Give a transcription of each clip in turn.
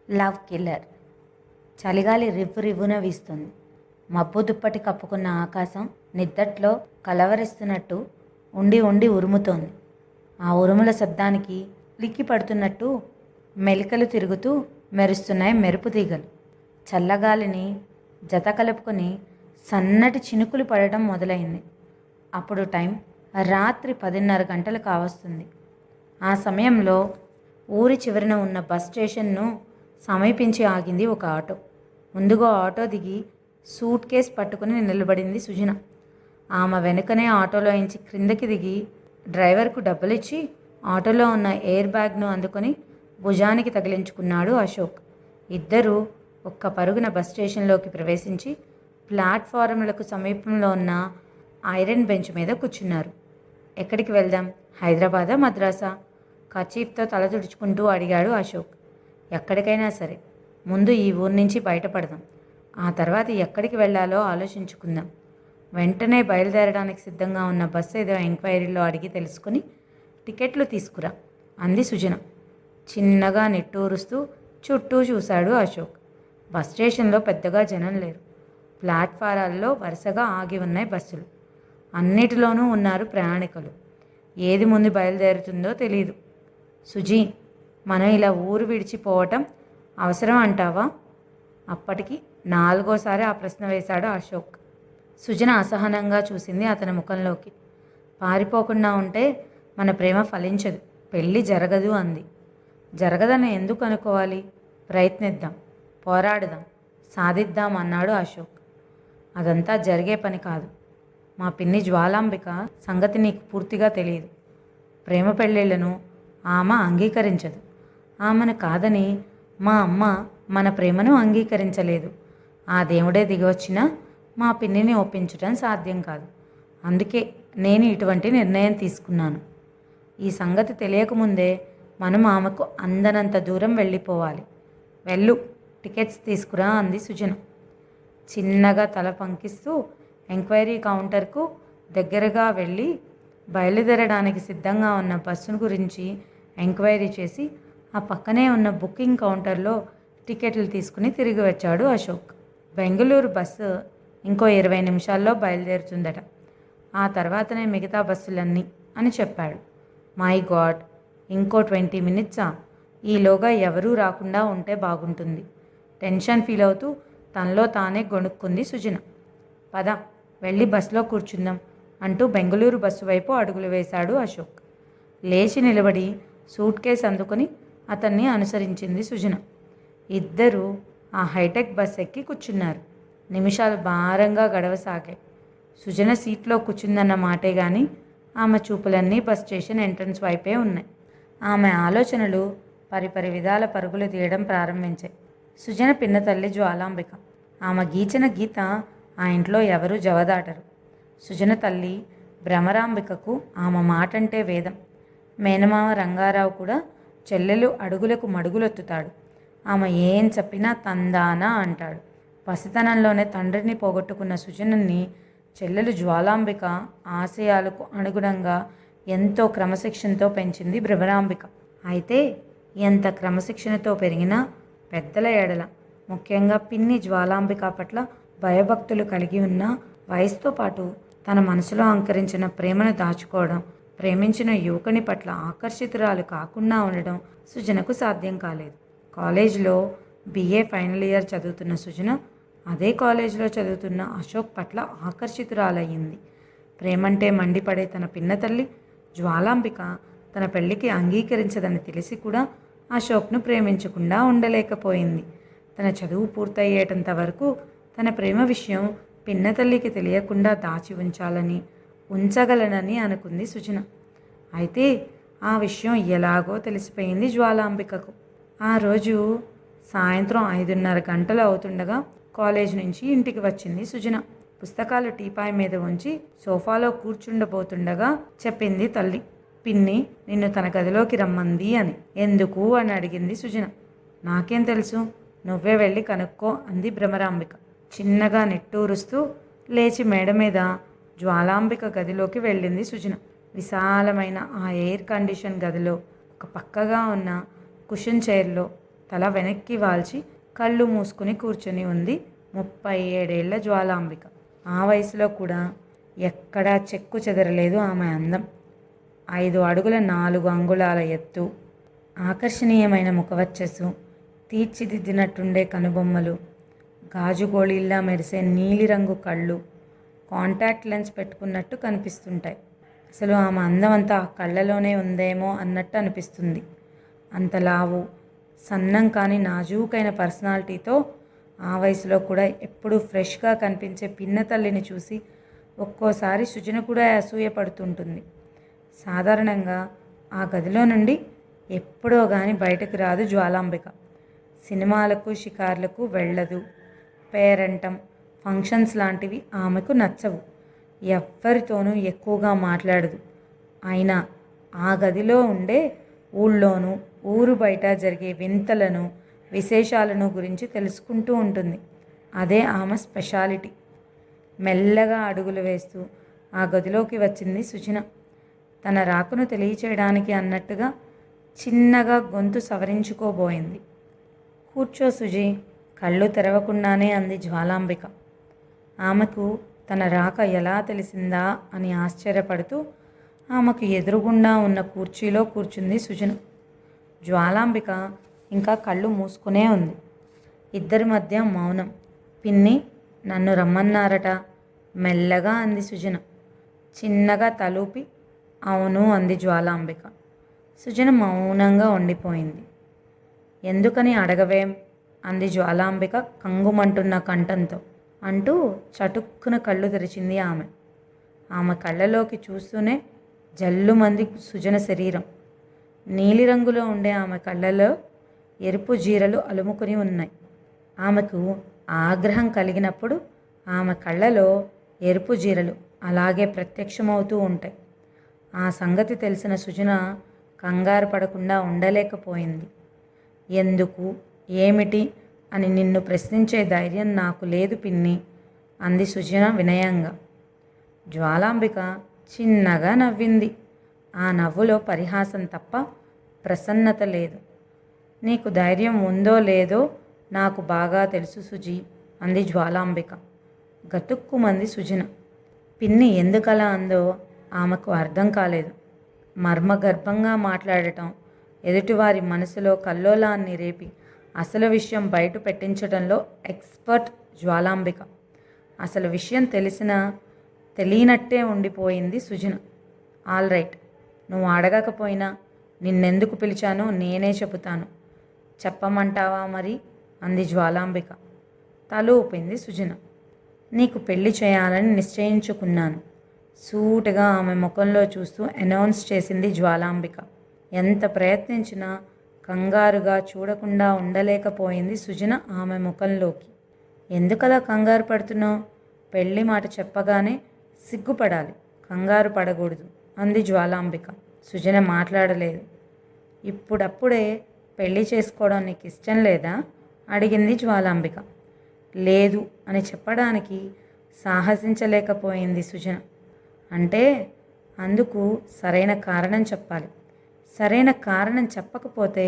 Love killer. చలిగాలి రివ్వు రివ్వున వీస్తుంది. మబ్బు దుప్పటి కప్పుకున్న ఆకాశం నిద్దట్లో కలవరిస్తున్నట్టు ఉండి ఉండి ఉరుముతోంది. ఆ ఉరుముల శబ్దానికి లిక్కి పడుతున్నట్టు మెలికలు తిరుగుతూ మెరుస్తున్నాయి మెరుపు తీగలు. చల్లగాలిని జత కలుపుకొని సన్నటి చినుకులు పడటం మొదలైంది. అప్పుడు టైం రాత్రి 10:30 గంటలు కావస్తుంది. ఆ సమయంలో ఊరి చివరన ఉన్న బస్ స్టేషన్ను సమీపించి ఆగింది ఒక ఆటో. ముందుగా ఆటో దిగి సూట్ కేస్ పట్టుకుని నిలబడింది సుజన. ఆమె వెనుకనే ఆటోలో ఇంచి క్రిందకి దిగి డ్రైవర్కు డబ్బులిచ్చి ఆటోలో ఉన్న ఎయిర్ బ్యాగ్ను అందుకొని భుజానికి తగిలించుకున్నాడు అశోక్. ఇద్దరూ ఒక్క పరుగున బస్ స్టేషన్లోకి ప్రవేశించి ప్లాట్ఫారంలకు సమీపంలో ఉన్న ఐరన్ బెంచ్ మీద కూర్చున్నారు. ఎక్కడికి వెళ్దాం? హైదరాబాదా, మద్రాసా? కచీఫ్తో తల తుడుచుకుంటూ అడిగాడు అశోక్. ఎక్కడికైనా సరే, ముందు ఈ ఊరి నుంచి బయటపడదాం. ఆ తర్వాత ఎక్కడికి వెళ్ళాలో ఆలోచించుకుందాం. వెంటనే బయలుదేరడానికి సిద్ధంగా ఉన్న బస్సు ఏదో ఎంక్వైరీలో అడిగి తెలుసుకుని టికెట్లు తీసుకురా అంది సుజన. చిన్నగా నిట్టూరుస్తూ చుట్టూ చూశాడు అశోక్. బస్ స్టేషన్లో పెద్దగా జనం లేరు. ప్లాట్ఫారాల్లో వరుసగా ఆగి ఉన్నాయి బస్సులు. అన్నిటిలోనూ ఉన్నారు ప్రయాణికులు. ఏది ముందు బయలుదేరుతుందో తెలియదు. సుజీ, మనం ఇలా ఊరు విడిచిపోవటం అవసరం అంటావా? అప్పటికి 4వసారి ఆ ప్రశ్న వేశాడు అశోక్. సుజన అసహనంగా చూసింది అతని ముఖంలోకి. పారిపోకుండా ఉంటే మన ప్రేమ ఫలించదు, పెళ్ళి జరగదు అంది. జరగదని ఎందుకు అనుకోవాలి? ప్రయత్నిద్దాం, పోరాడుదాం, సాధిద్దాం అన్నాడు అశోక్. అదంతా జరిగే పని కాదు. మా పిన్ని జ్వాలాంబిక సంగతి నీకు పూర్తిగా తెలియదు. ప్రేమ పెళ్ళిళ్ళను ఆమె అంగీకరించదు. ఆమెను కాదని మా అమ్మ మన ప్రేమను అంగీకరించలేదు. ఆ దేవుడే దిగివచ్చినా మా పిన్నిని ఒప్పించడం సాధ్యం కాదు. అందుకే నేను ఇటువంటి నిర్ణయం తీసుకున్నాను. ఈ సంగతి తెలియకముందే మనం ఆమెకు అందనంత దూరం వెళ్ళిపోవాలి. వెళ్ళు, టికెట్స్ తీసుకురా అంది సుజన. చిన్నగా తల పంకిస్తూ ఎంక్వైరీ కౌంటర్కు దగ్గరగా వెళ్ళి బయలుదేరడానికి సిద్ధంగా ఉన్న బస్సును గురించి ఎంక్వైరీ చేసి ఆ పక్కనే ఉన్న బుకింగ్ కౌంటర్లో టికెట్లు తీసుకుని తిరిగి వచ్చాడు అశోక్. బెంగళూరు బస్సు ఇంకో 20 నిమిషాల్లో బయలుదేరుతుందట. ఆ తర్వాతనే మిగతా బస్సులన్నీ అని చెప్పాడు. మై గాడ్, ఇంకో 20 మినిట్సా? ఈలోగా ఎవరూ రాకుండా ఉంటే బాగుంటుంది. టెన్షన్ ఫీల్ అవుతూ తనలో తానే గొణుక్కుంది సుజన. పద, వెళ్ళి బస్సులో కూర్చుందాం అంటూ బెంగళూరు బస్సు వైపు అడుగులు వేశాడు అశోక్. లేచి నిలబడి సూట్ కేస్ అందుకొని అతన్ని అనుసరించింది సుజన. ఇద్దరూ ఆ హైటెక్ బస్ ఎక్కి కూర్చున్నారు. నిమిషాలు భారంగా గడవసాగాయి. సుజన సీట్లో కూర్చుందన్న మాటే కానీ ఆమె చూపులన్నీ బస్ స్టేషన్ ఎంట్రన్స్ వైపే ఉన్నాయి. ఆమె ఆలోచనలు పరిపరి విధాల పరుగులు తీయడం ప్రారంభించాయి. సుజన పిన్న తల్లి జ్వాలాంబిక. ఆమె గీచిన గీత ఆ ఇంట్లో ఎవరూ జవదాటరు. సుజన తల్లి భ్రమరాంబికకు ఆమె మాటంటే వేదం. మేనమామ రంగారావు కూడా చెల్లెలు అడుగులకు మడుగులొత్తుతాడు. ఆమె ఏం చెప్పినా తందానా అంటాడు. పసితనంలోనే తండ్రిని పోగొట్టుకున్న సుజనని చెల్లెలు జ్వాలాంబిక ఆశయాలకు అనుగుణంగా ఎంతో క్రమశిక్షణతో పెంచింది భ్రమరాంబిక. అయితే ఎంత క్రమశిక్షణతో పెరిగినా పెద్దల ఎడల, ముఖ్యంగా పిన్ని జ్వాలాంబిక పట్ల భయభక్తులు కలిగి ఉన్న వయసుతో పాటు తన మనసులో అంకరించిన ప్రేమను దాచుకోవడం, ప్రేమించిన యువకుని పట్ల ఆకర్షితురాలు కాకుండా ఉండడం సుజనకు సాధ్యం కాలేదు. కాలేజీలో BA ఫైనల్ ఇయర్ చదువుతున్న సుజన అదే కాలేజీలో చదువుతున్న అశోక్ పట్ల ఆకర్షితురాలయ్యింది. ప్రేమంటే మండిపడే తన పిన్న తల్లి జ్వాలాంబిక తన పెళ్లికి అంగీకరించదని తెలిసి కూడా అశోక్ను ప్రేమించకుండా ఉండలేకపోయింది. తన చదువు పూర్తయ్యేటంత వరకు తన ప్రేమ విషయం పిన్నతల్లికి తెలియకుండా దాచి ఉంచగలనని అనుకుంది సుజన. అయితే ఆ విషయం ఎలాగో తెలిసిపోయింది జ్వాలాంబికకు. ఆ రోజు సాయంత్రం 5:30 గంటలు అవుతుండగా కాలేజ్ నుంచి ఇంటికి వచ్చింది సుజన. పుస్తకాలు టీపాయ్ మీద ఉంచి సోఫాలో కూర్చుండబోతుండగా చెప్పింది తల్లి, పిన్ని నిన్ను తన గదిలోకి రమ్మంది అని. ఎందుకు అని అడిగింది సుజన. నాకేం తెలుసు, నువ్వే వెళ్ళి కనుక్కో అంది భ్రమరాంబిక. చిన్నగా నిట్టూరుస్తూ లేచి మేడ మీద జ్వాలాంబిక గదిలోకి వెళ్ళింది సుజన. విశాలమైన ఆ ఎయిర్ కండిషన్ గదిలో ఒక పక్కగా ఉన్న కుషన్ చైర్లో తల వెనక్కి వాల్చి కళ్ళు మూసుకుని కూర్చొని ఉంది 37 ఏళ్ల జ్వాలాంబిక. ఆ వయసులో కూడా ఎక్కడా చెక్కు చెదరలేదు ఆమె అందం. 5 అడుగుల 4 అంగుళాల ఎత్తు, ఆకర్షణీయమైన ముఖవచ్చస్సు, తీర్చిదిద్దినట్టుండే కనుబొమ్మలు, గాజుగోళీల్లా మెరిసే నీలిరంగు కళ్ళు కాంటాక్ట్ లెన్స్ పెట్టుకున్నట్టు కనిపిస్తుంటాయి. అసలు ఆమె అందం అంతా ఆ కళ్ళలోనే ఉందేమో అన్నట్టు అనిపిస్తుంది. అంత లావు, సన్నం కానీ నాజూకైన పర్సనాలిటీతో ఆ వయసులో కూడా ఎప్పుడూ ఫ్రెష్గా కనిపించే పిన్న తల్లిని చూసి ఒక్కోసారి సుజన కూడా అసూయపడుతుంటుంది. సాధారణంగా ఆ గదిలో నుండి ఎప్పుడో కానీ బయటకు రాదు జ్వాలాంబిక. సినిమాలకు షికార్లకు వెళ్ళదు. పేరంటం, ఫంక్షన్స్ లాంటివి ఆమెకు నచ్చవు. ఎవ్వరితోనూ ఎక్కువగా మాట్లాడదు. అయినా ఆ గదిలో ఉండే ఊళ్ళోనూ ఊరు బయట జరిగే వింతలను, విశేషాలను గురించి తెలుసుకుంటూ ఉంటుంది. అదే ఆమె స్పెషాలిటీ. మెల్లగా అడుగులు వేస్తూ ఆ గదిలోకి వచ్చింది సుజన. తన రాకను తెలియచేయడానికి అన్నట్టుగా చిన్నగా గొంతు సవరించుకోబోయింది. కూర్చో సుజీ, కళ్ళు తెరవకుండానే అంది జ్వాలాంబిక. ఆమెకు తన రాక ఎలా తెలిసిందా అని ఆశ్చర్యపడుతూ ఆమెకు ఎదురుగుండా ఉన్న కుర్చీలో కూర్చుంది సుజన. జ్వాలాంబిక ఇంకా కళ్ళు మూసుకునే ఉంది. ఇద్దరి మధ్య మౌనం. పిన్ని నన్ను రమ్మన్నారట, మెల్లగా అంది సుజన. చిన్నగా తలూపి అవును అంది జ్వాలాంబిక. సుజన మౌనంగా ఉండిపోయింది. ఎందుకని అడగవేం అంది జ్వాలాంబిక కంగుమంటున్న కంఠంతో. అంటూ చటుక్కున కళ్ళు తెరిచింది ఆమె. ఆమె కళ్ళలోకి చూస్తూనే జల్లుమంది సుజన శరీరం. నీలిరంగులో ఉండే ఆమె కళ్ళలో ఎరుపు జీరలు అలుముకుని ఉన్నాయి. ఆమెకు ఆగ్రహం కలిగినప్పుడు ఆమె కళ్ళలో ఎరుపు జీరలు అలాగే ప్రత్యక్షమవుతూ ఉంటాయి. ఆ సంగతి తెలిసిన సుజన కంగారు పడకుండా ఉండలేకపోయింది. ఎందుకు, ఏమిటి అని నిన్ను ప్రశ్నించే ధైర్యం నాకు లేదు పిన్ని అంది సుజన వినయంగా. జ్వాలాంబిక చిన్నగా నవ్వింది. ఆ నవ్వులో పరిహాసం తప్ప ప్రసన్నత లేదు. నీకు ధైర్యం ఉందో లేదో నాకు బాగా తెలుసు సుజీ అంది జ్వాలాంబిక. గతుక్కుమంది సుజన. పిన్ని ఎందుకలా అందో ఆమెకు అర్థం కాలేదు. మర్మగర్భంగా మాట్లాడటం, ఎదుటివారి మనసులో కల్లోలాన్ని రేపి అసలు విషయం బయట పెట్టించడంలో ఎక్స్పర్ట్ జ్వాలాంబిక. అసలు విషయం తెలిసినా తెలియనట్టే ఉండిపోయింది సుజన. ఆల్ రైట్, నువ్వు అడగకపోయినా నిన్నెందుకు పిలిచానో నేనే చెబుతాను. చెప్పమంటావా మరి అంది జ్వాలాంబిక. తల ఊపింది సుజన. నీకు పెళ్లి చేయాలని నిశ్చయించుకున్నాను సూటిగా ఆమె ముఖంలో చూస్తూ అనౌన్స్ చేసింది జ్వాలాంబిక. ఎంత ప్రయత్నించినా కంగారుగా చూడకుండా ఉండలేకపోయింది సుజన ఆమె ముఖంలోకి. ఎందుకలా కంగారు పడుతున్నావు? పెళ్లి మాట చెప్పగానే సిగ్గుపడాలి, కంగారు పడకూడదు అంది జ్వాలాంబిక. సుజన మాట్లాడలేదు. ఇప్పుడప్పుడే పెళ్లి చేసుకోవడం నీకు ఇష్టం లేదా అడిగింది జ్వాలాంబిక. లేదు అని చెప్పడానికి సాహసించలేకపోయింది సుజన. అంటే అందుకు సరైన కారణం చెప్పాలి. సరైన కారణం చెప్పకపోతే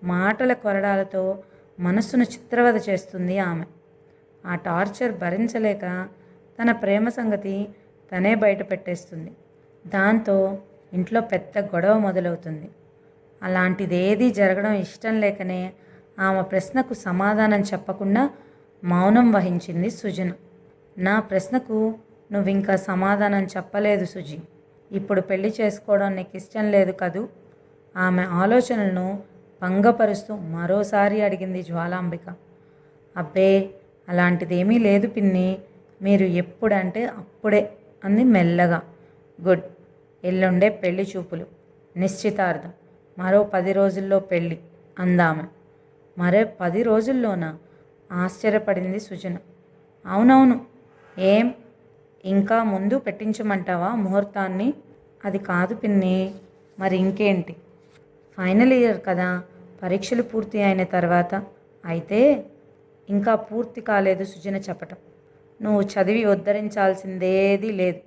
మాటల కొరడాలతో మనస్సును చిత్రవద చేస్తుంది ఆమె. ఆ టార్చర్ భరించలేక తన ప్రేమ సంగతి తనే బయట పెట్టేస్తుంది. దాంతో ఇంట్లో పెద్ద గొడవ మొదలవుతుంది. అలాంటిదేదీ జరగడం ఇష్టం లేకనే ఆమె ప్రశ్నకు సమాధానం చెప్పకుండా మౌనం వహించింది సుజన. నా ప్రశ్నకు నువ్వింకా సమాధానం చెప్పలేదు సుజీ. ఇప్పుడు పెళ్లి చేసుకోవడం నీకు ఇష్టం లేదు కదూ? ఆమె ఆలోచనలను భంగపరుస్తూ మరోసారి అడిగింది జ్వాలాంబిక. అబ్బే అలాంటిదేమీ లేదు పిన్ని, మీరు ఎప్పుడంటే అప్పుడే అంది మెల్లగా. గుడ్, ఎల్లుండే పెళ్లి చూపులు, నిశ్చితార్థం, మరో 10 రోజుల్లో పెళ్ళి అందామె. మరో 10 రోజుల్లోనా? ఆశ్చర్యపడింది సుజన. అవునవును, ఏం ఇంకా ముందు పెట్టించమంటావా ముహూర్తాన్ని? అది కాదు పిన్ని. మరి ఇంకేంటి? ఫైనల్ ఇయర్ కదా, పరీక్షలు పూర్తి అయిన తర్వాత. అయితే ఇంకా పూర్తి కాలేదు సుజన చెప్పటం. నువ్వు చదివి ఉద్ధరించాల్సిందేదీ లేదు.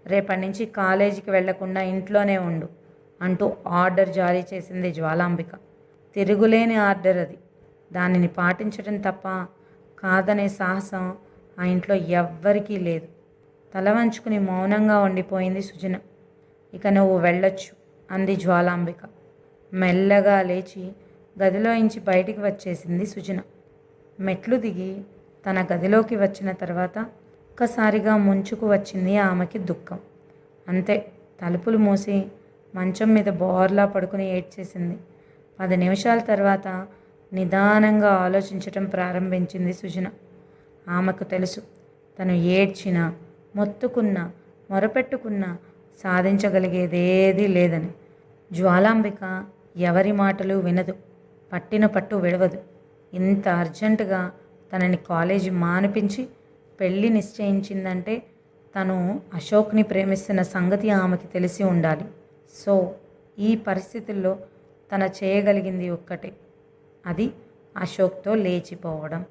రేపటి నుంచి కాలేజీకి వెళ్లకుండా ఇంట్లోనే ఉండు అంటూ ఆర్డర్ జారీ చేసింది జ్వాలాంబిక. తిరుగులేని ఆర్డర్ అది. దానిని పాటించడం తప్ప కాదనే సాహసం ఆ ఇంట్లో ఎవ్వరికీ లేదు. తల వంచుకుని మౌనంగా ఉండిపోయింది సుజన. ఇక నువ్వు వెళ్ళొచ్చు అంది జ్వాలాంబిక. మెల్లగా లేచి గదిలోంచి బయటికి వచ్చేసింది సుజన. మెట్లు దిగి తన గదిలోకి వచ్చిన తర్వాత ఒక్కసారిగా ముంచుకు వచ్చింది ఆమెకి దుఃఖం. అంతే, తలుపులు మూసి మంచం మీద బోర్లా పడుకుని ఏడ్చేసింది. 10 నిమిషాల తర్వాత నిదానంగా ఆలోచించటం ప్రారంభించింది సుజన. ఆమెకు తెలుసు, తను ఏడ్చినా, మొత్తుకున్నా, మొరపెట్టుకున్నా సాధించగలిగేదేదీ లేదని. జ్వాలాంబిక ఎవరి మాటలు వినదు, పట్టిన పట్టు విడవదు. ఇంత అర్జెంటుగా తనని కాలేజీ మానిపించి పెళ్ళి నిశ్చయించిందంటే తను అశోక్ని ప్రేమిస్తున్న సంగతి ఆమెకి తెలిసి ఉండాలి. సో ఈ పరిస్థితుల్లో తన చేయగలిగింది ఒక్కటే, అది అశోక్తో లేచిపోవడం.